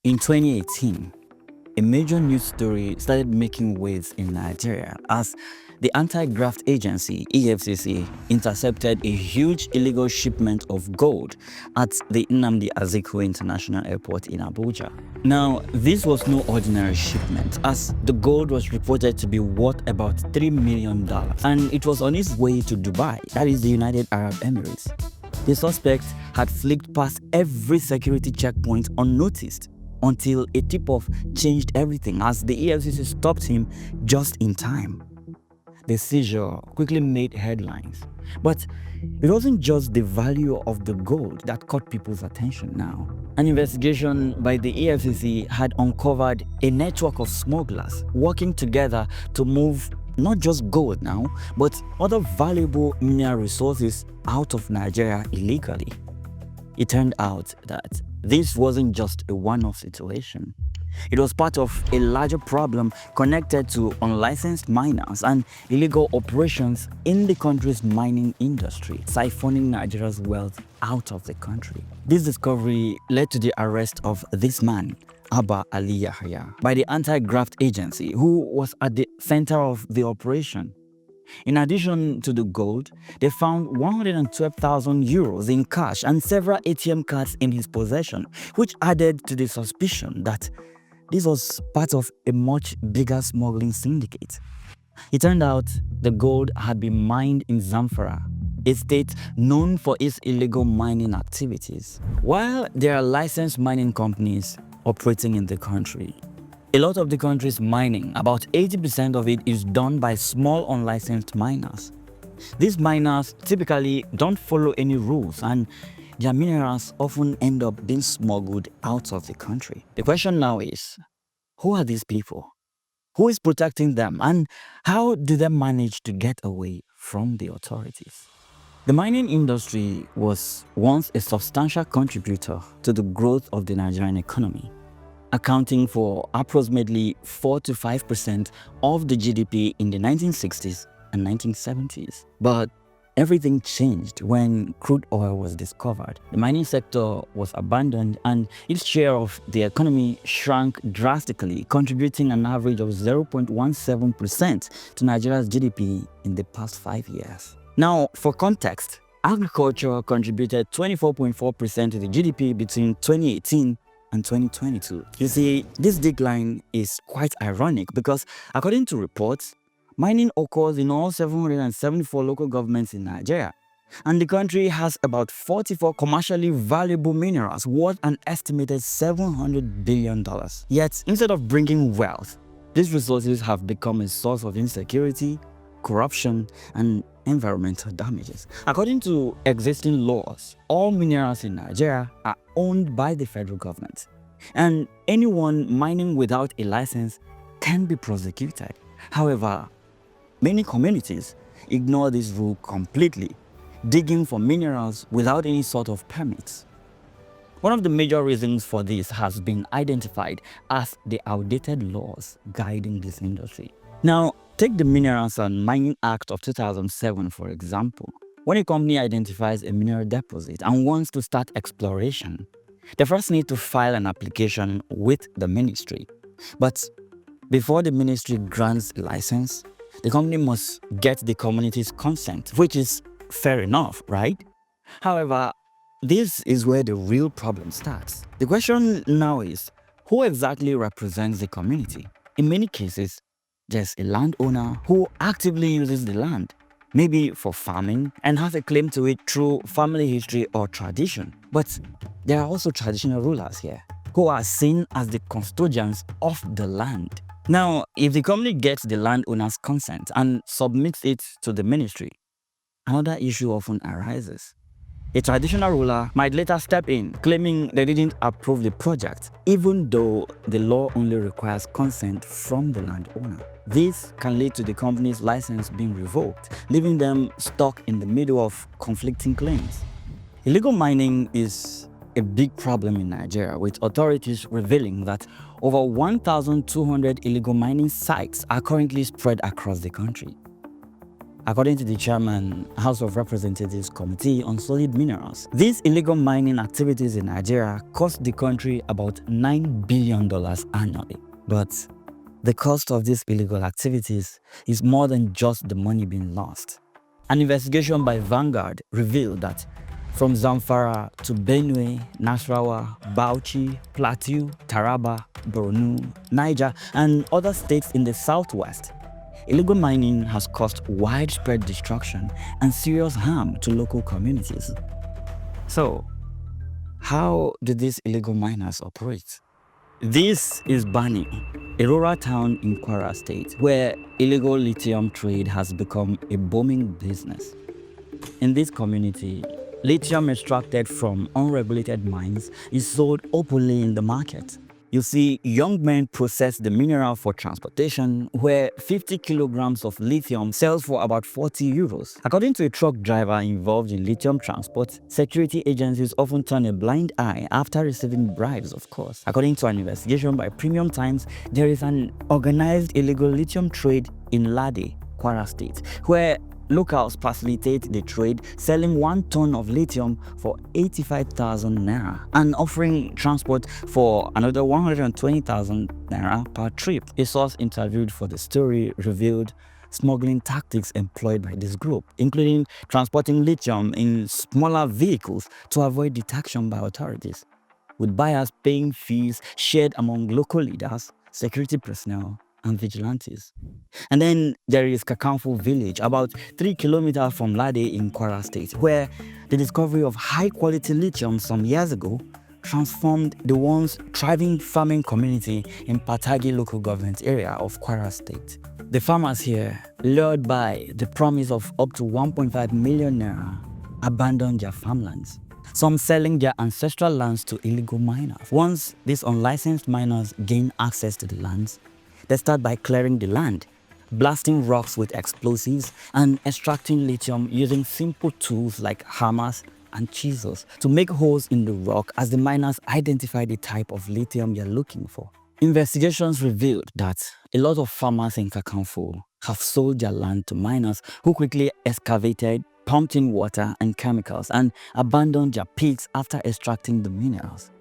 In 2018, a major news story started making waves in Nigeria as the anti-graft agency EFCC intercepted a huge illegal shipment of gold at the Nnamdi Azikiwe International Airport in Abuja. Now, this was no ordinary shipment, as the gold was reported to be worth about $3 million, and it was on its way to Dubai, that is the United Arab Emirates. The suspect had flicked past every security checkpoint unnoticed until a tip-off changed everything as the EFCC stopped him just in time. The seizure quickly made headlines, but it wasn't just the value of the gold that caught people's attention now. An investigation by the EFCC had uncovered a network of smugglers working together to move not just gold now, but other valuable mineral resources out of Nigeria illegally. It turned out that this wasn't just a one-off situation. It was part of a larger problem connected to unlicensed miners and illegal operations in the country's mining industry, siphoning Nigeria's wealth out of the country. This discovery led to the arrest of this man, Abba Ali Yahya, by the anti-graft agency, who was at the center of the operation. In addition to the gold, they found 112,000 euros in cash and several ATM cards in his possession, which added to the suspicion that this was part of a much bigger smuggling syndicate. It turned out the gold had been mined in Zamfara, a state known for its illegal mining activities. While there are licensed mining companies operating in the country, a lot of the country's mining, about 80% of it, is done by small unlicensed miners. These miners typically don't follow any rules, and their minerals often end up being smuggled out of the country. The question now is, who are these people? Who is protecting them, and how do they manage to get away from the authorities? The mining industry was once a substantial contributor to the growth of the Nigerian economy, accounting for approximately 4 to 5% of the GDP in the 1960s and 1970s. But everything changed when crude oil was discovered. The mining sector was abandoned and its share of the economy shrank drastically, contributing an average of 0.17% to Nigeria's GDP in the past 5 years. Now, for context, agriculture contributed 24.4% to the GDP between 2018 and 2022. You see, this decline is quite ironic because, according to reports, mining occurs in all 774 local governments in Nigeria, and the country has about 44 commercially valuable minerals worth an estimated $700 billion. Yet, instead of bringing wealth, these resources have become a source of insecurity, corruption, and environmental damages. According to existing laws, all minerals in Nigeria are owned by the federal government, and anyone mining without a license can be prosecuted. However, many communities ignore this rule completely, digging for minerals without any sort of permits. One of the major reasons for this has been identified as the outdated laws guiding this industry. Now, take the Minerals and Mining Act of 2007 for example. When a company identifies a mineral deposit and wants to start exploration, they first need to file an application with the ministry. But before the ministry grants a license, the company must get the community's consent, which is fair enough, right? However, this is where the real problem starts. The question now is, who exactly represents the community? In many cases, there's a landowner who actively uses the land, maybe for farming, and has a claim to it through family history or tradition. But there are also traditional rulers here, who are seen as the custodians of the land. Now, if the company gets the landowner's consent and submits it to the ministry, another issue often arises. A traditional ruler might later step in, claiming they didn't approve the project, even though the law only requires consent from the landowner. This can lead to the company's license being revoked, leaving them stuck in the middle of conflicting claims. Illegal mining is a big problem in Nigeria, with authorities revealing that over 1,200 illegal mining sites are currently spread across the country. according to the chairman, House of Representatives Committee on Solid Minerals. These illegal mining activities in Nigeria cost the country about $9 billion annually. But the cost of these illegal activities is more than just the money being lost. An investigation by Vanguard revealed that from Zamfara to Benue, Nasarawa, Bauchi, Plateau, Taraba, Borno, Niger, and other states in the southwest, illegal mining has caused widespread destruction and serious harm to local communities. So, how do these illegal miners operate? This is Bani, a rural town in Kwara State, where illegal lithium trade has become a booming business. In this community, lithium extracted from unregulated mines is sold openly in the market. You see, young men process the mineral for transportation, where 50 kilograms of lithium sells for about 40 euros. According to a truck driver involved in lithium transport, security agencies often turn a blind eye after receiving bribes, of course. According to an investigation by Premium Times, there is an organized illegal lithium trade in Lade, Kwara State, where locals facilitate the trade, selling 1 ton of lithium for 85,000 naira and offering transport for another 120,000 naira per trip. A source interviewed for the story revealed smuggling tactics employed by this group, including transporting lithium in smaller vehicles to avoid detection by authorities, with buyers paying fees shared among local leaders, security personnel, and vigilantes. And then there is Kakamfu village, about 3 kilometers from Lade in Kwara State, where the discovery of high-quality lithium some years ago transformed the once thriving farming community in Patagi local government area of Kwara State. The farmers here, lured by the promise of up to 1.5 million naira, abandoned their farmlands, some selling their ancestral lands to illegal miners. Once these unlicensed miners gain access to the lands, they start by clearing the land, blasting rocks with explosives, and extracting lithium using simple tools like hammers and chisels to make holes in the rock as the miners identify the type of lithium they're looking for. Investigations revealed that a lot of farmers in Kakamfu have sold their land to miners who quickly excavated, pumped in water and chemicals, and abandoned their pits after extracting the minerals.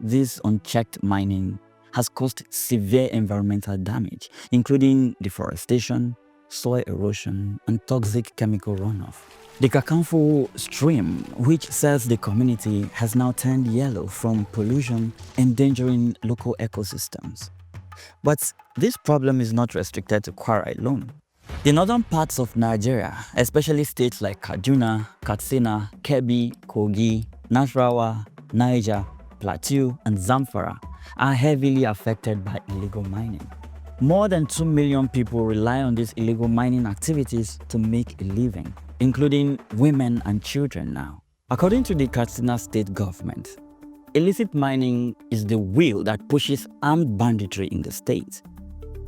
This unchecked mining has caused severe environmental damage, including deforestation, soil erosion, and toxic chemical runoff. The Kakamfu stream, which serves the community, has now turned yellow from pollution, endangering local ecosystems. But this problem is not restricted to Kwara alone. The northern parts of Nigeria, especially states like Kaduna, Katsina, Kebbi, Kogi, Nasarawa, Niger, Plateau, and Zamfara, are heavily affected by illegal mining. More than 2 million people rely on these illegal mining activities to make a living, including women and children now. According to the Katsina state government, illicit mining is the wheel that pushes armed banditry in the state.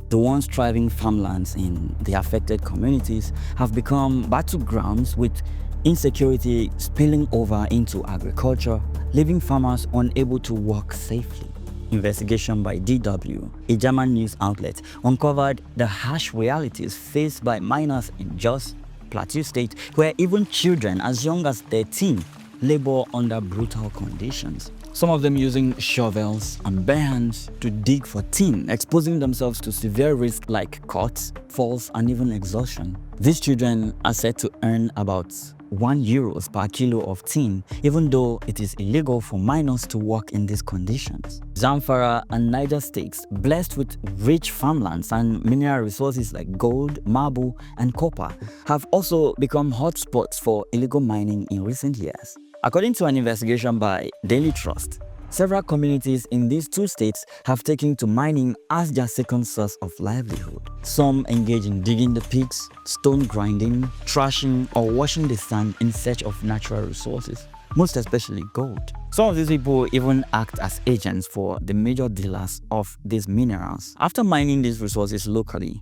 The once thriving farmlands in the affected communities have become battlegrounds, with insecurity spilling over into agriculture, leaving farmers unable to work safely. Investigation by DW, a German news outlet, uncovered the harsh realities faced by miners in Jos, Plateau State, where even children as young as 13 labor under brutal conditions. Some of them using shovels and bare hands to dig for tin, exposing themselves to severe risks like cuts, falls, and even exhaustion. These children are said to earn about €1 per kilo of tin, even though it is illegal for minors to work in these conditions. Zamfara and Niger states, blessed with rich farmlands and mineral resources like gold, marble, and copper, have also become hotspots for illegal mining in recent years. According to an investigation by Daily Trust, several communities in these two states have taken to mining as their second source of livelihood. Some engage in digging the pits, stone grinding, trashing, or washing the sand in search of natural resources, most especially gold. Some of these people even act as agents for the major dealers of these minerals. After mining these resources locally,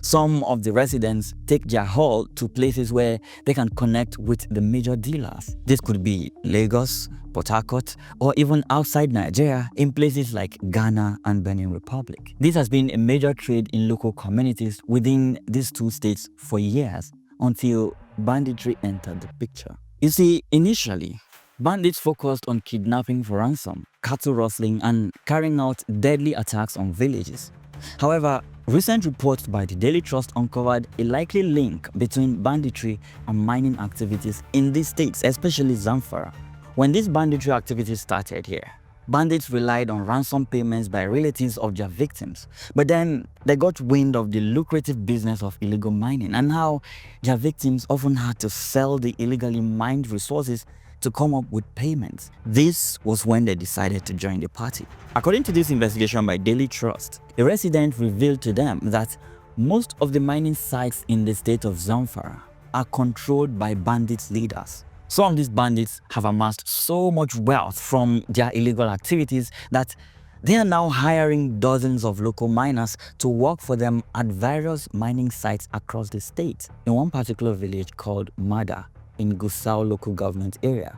some of the residents take their haul to places where they can connect with the major dealers. This could be Lagos, Port Harcourt, or even outside Nigeria in places like Ghana and Benin Republic. This has been a major trade in local communities within these two states for years, until banditry entered the picture. You see, initially, bandits focused on kidnapping for ransom, cattle rustling, and carrying out deadly attacks on villages. However, recent reports by the Daily Trust uncovered a likely link between banditry and mining activities in these states, especially Zamfara. When these banditry activities started here, bandits relied on ransom payments by relatives of their victims. But then they got wind of the lucrative business of illegal mining and how their victims often had to sell the illegally mined resources to come up with payments. This was when they decided to join the party. According to this investigation by Daily Trust, a resident revealed to them that most of the mining sites in the state of Zamfara are controlled by bandit leaders. Some of these bandits have amassed so much wealth from their illegal activities that they are now hiring dozens of local miners to work for them at various mining sites across the state. In one particular village called Mada in Gusau local government area,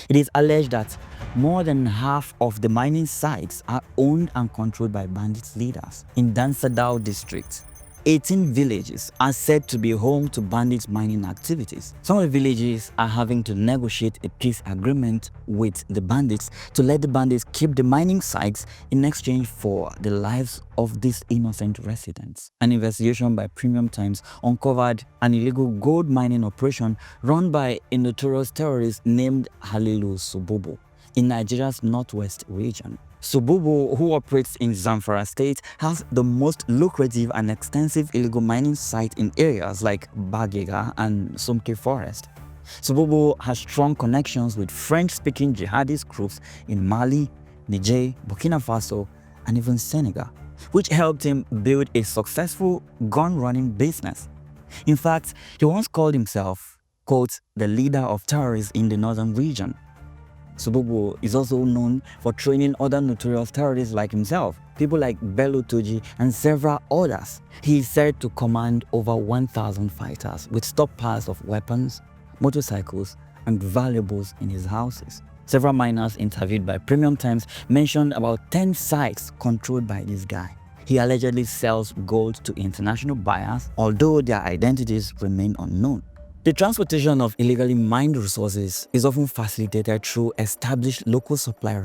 it is alleged that more than half of the mining sites are owned and controlled by bandit leaders. In Dansadao district, 18 villages are said to be home to bandits mining activities. Some of the villages are having to negotiate a peace agreement with the bandits to let the bandits keep the mining sites in exchange for the lives of these innocent residents. An investigation by Premium Times uncovered an illegal gold mining operation run by a notorious terrorist named Halilu Sububu in Nigeria's northwest region. Sububu, who operates in Zamfara state, has the most lucrative and extensive illegal mining site in areas like Bagega and Sumke Forest. Sububu has strong connections with French-speaking jihadist groups in Mali, Niger, Burkina Faso, and even Senegal, which helped him build a successful gun-running business. In fact, he once called himself, quote, the leader of terrorists in the northern region. Sububu is also known for training other notorious terrorists like himself, people like Bello Toji and several others. He is said to command over 1,000 fighters with stockpiles of weapons, motorcycles, and valuables in his houses. Several miners interviewed by Premium Times mentioned about 10 sites controlled by this guy. He allegedly sells gold to international buyers, although their identities remain unknown. The transportation of illegally mined resources is often facilitated through established local supply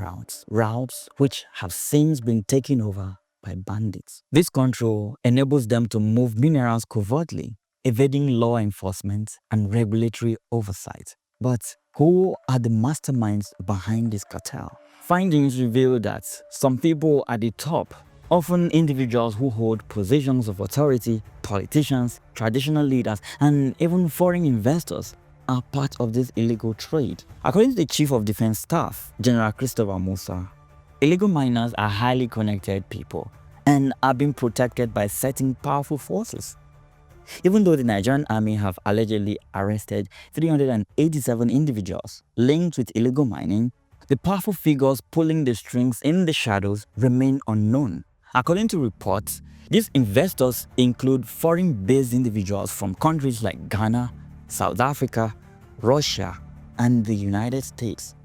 routes which have since been taken over by bandits. This control enables them to move minerals covertly, evading law enforcement and regulatory oversight. But who are the masterminds behind this cartel? Findings reveal that some people at the top, often individuals who hold positions of authority, politicians, traditional leaders, and even foreign investors, are part of this illegal trade. According to the Chief of Defense Staff, General Christopher Musa, illegal miners are highly connected people and are being protected by certain powerful forces. Even though the Nigerian army have allegedly arrested 387 individuals linked with illegal mining, the powerful figures pulling the strings in the shadows remain unknown. According to reports, these investors include foreign-based individuals from countries like Ghana, South Africa, Russia, and the United States.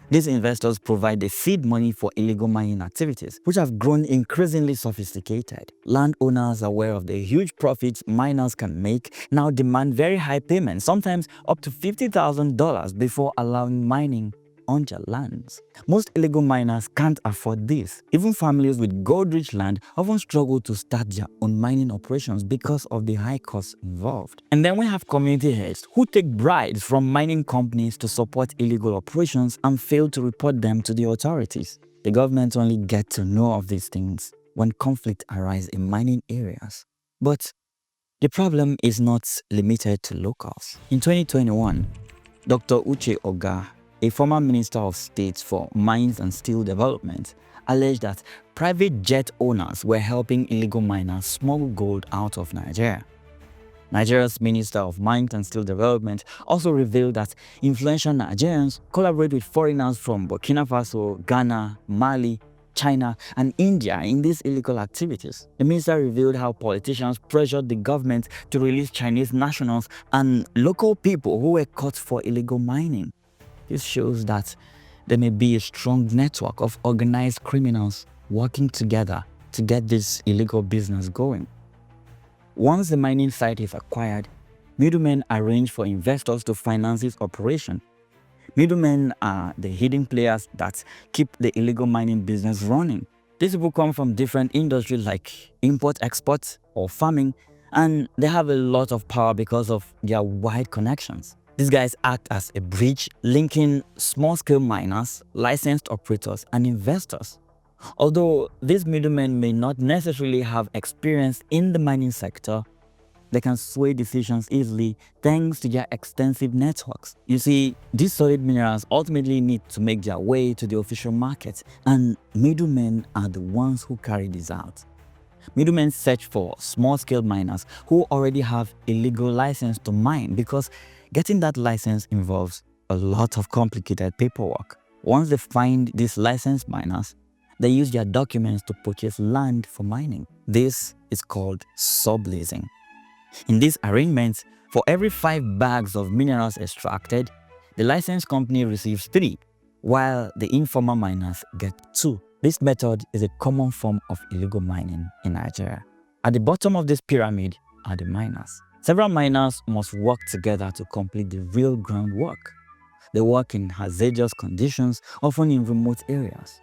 These investors provide the seed money for illegal mining activities, which have grown increasingly sophisticated. Landowners aware of the huge profits miners can make now demand very high payments, sometimes up to $50,000 before allowing mining on their lands. Most illegal miners can't afford this. Even families with gold-rich land often struggle to start their own mining operations because of the high costs involved. And then we have community heads who take bribes from mining companies to support illegal operations and fail to report them to the authorities. The government only get to know of these things when conflict arises in mining areas. But the problem is not limited to locals. In 2021, Dr. Uche Oga, a former Minister of State for Mines and Steel Development, alleged that private jet owners were helping illegal miners smuggle gold out of Nigeria. Nigeria's Minister of Mines and Steel Development also revealed that influential Nigerians collaborate with foreigners from Burkina Faso, Ghana, Mali, China, and India in these illegal activities. The minister revealed how politicians pressured the government to release Chinese nationals and local people who were caught for illegal mining. This shows that there may be a strong network of organized criminals working together to get this illegal business going. Once the mining site is acquired, Middlemen arrange for investors to finance this operation. Middlemen are the hidden players that keep the illegal mining business running. These people come from different industries like import-export or farming, and they have a lot of power because of their wide connections. These guys act as a bridge linking small-scale miners, licensed operators, and investors. Although these middlemen may not necessarily have experience in the mining sector, they can sway decisions easily thanks to their extensive networks. You see, these solid minerals ultimately need to make their way to the official market, and middlemen are the ones who carry this out. Middlemen search for small-scale miners who already have a legal license to mine because getting that license involves a lot of complicated paperwork. Once they find these licensed miners, they use their documents to purchase land for mining. This is called subleasing. In these arrangements, for every 5 bags of minerals extracted, the licensed company receives 3, while the informal miners get 2. This method is a common form of illegal mining in Nigeria. At the bottom of this pyramid are the miners. Several miners must work together to complete the real groundwork. They work in hazardous conditions, often in remote areas.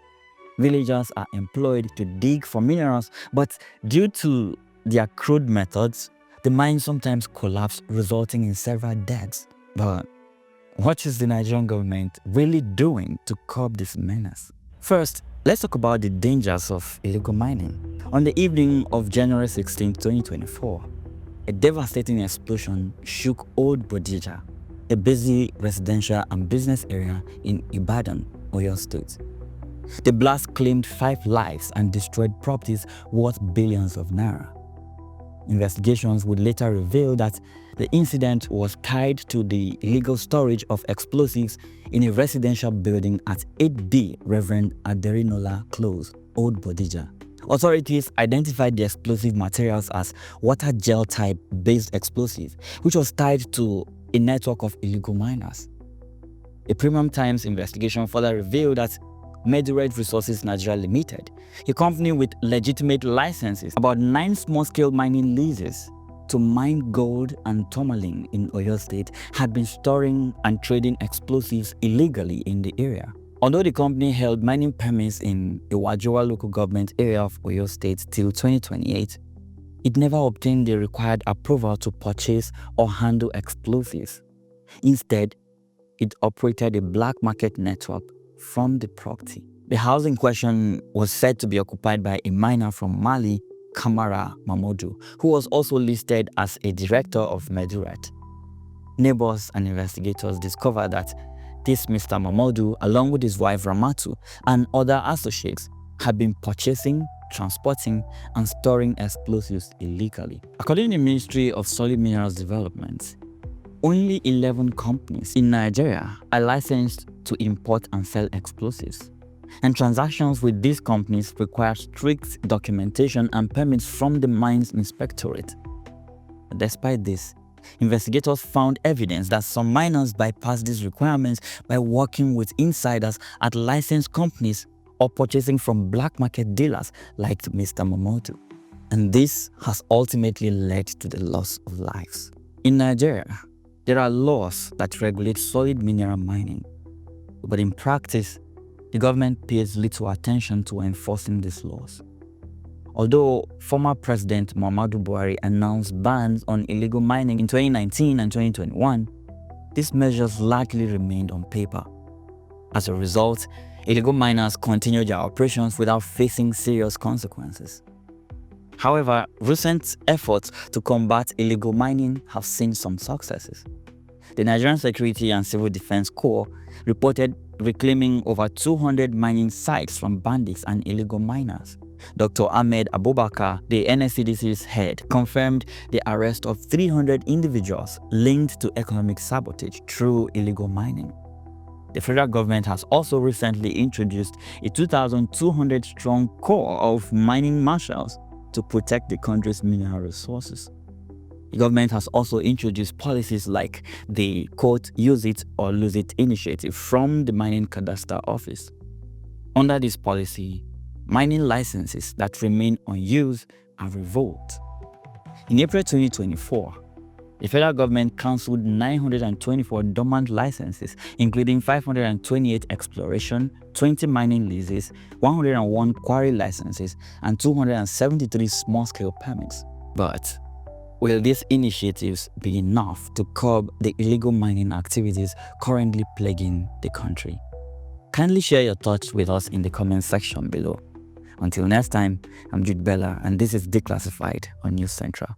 Villagers are employed to dig for minerals, but due to their crude methods, the mines sometimes collapse, resulting in several deaths. But what is the Nigerian government really doing to curb this menace? First, let's talk about the dangers of illegal mining. On the evening of January 16, 2024, a devastating explosion shook Old Bodija, a busy residential and business area in Ibadan, Oyo State. The blast claimed 5 lives and destroyed properties worth billions of naira. Investigations would later reveal that the incident was tied to the illegal storage of explosives in a residential building at 8B Reverend Aderinola Close, Old Bodija. Authorities identified the explosive materials as water gel type based explosive, which was tied to a network of illegal miners. A Premium Times investigation further revealed that Medured Resources Nigeria Limited, a company with legitimate licenses, about 9 small-scale mining leases to mine gold and tourmaline in Oyo State, had been storing and trading explosives illegally in the area. Although the company held mining permits in Iwajowa local government area of Oyo State till 2028, it never obtained the required approval to purchase or handle explosives. Instead, it operated a black market network from the property. The house in question was said to be occupied by a miner from Mali, Kamara Mamodu, who was also listed as a director of Meduret. Neighbors and investigators discovered that this Mr. Mamodu, along with his wife Ramatu and other associates, had been purchasing, transporting, and storing explosives illegally. According to the Ministry of Solid Minerals Development, only 11 companies in Nigeria are licensed to import and sell explosives, and transactions with these companies require strict documentation and permits from the Mines Inspectorate. Despite this, investigators found evidence that some miners bypassed these requirements by working with insiders at licensed companies or purchasing from black market dealers like Mr. Momodu. And this has ultimately led to the loss of lives. In Nigeria, there are laws that regulate solid mineral mining, but in practice, the government pays little attention to enforcing these laws. Although former President Muhammadu Buhari announced bans on illegal mining in 2019 and 2021, these measures largely remained on paper. As a result, illegal miners continued their operations without facing serious consequences. However, recent efforts to combat illegal mining have seen some successes. The Nigerian Security and Civil Defense Corps reported reclaiming over 200 mining sites from bandits and illegal miners. Dr. Ahmed Abubakar, the NSCDC's head, confirmed the arrest of 300 individuals linked to economic sabotage through illegal mining. The federal government has also recently introduced a 2,200-strong corps of mining marshals to protect the country's mineral resources. The government has also introduced policies like the quote, Use It or Lose It initiative from the Mining Cadastre Office. Under this policy, mining licenses that remain unused are revoked. In April 2024, The federal government cancelled 924 dormant licenses, including 528 exploration, 20 mining leases, 101 quarry licenses, and 273 small-scale permits. But will these initiatives be enough to curb the illegal mining activities currently plaguing the country? Kindly share your thoughts with us in the comment section below. Until next time, I'm Jude Bella, and this is Declassified on News Central.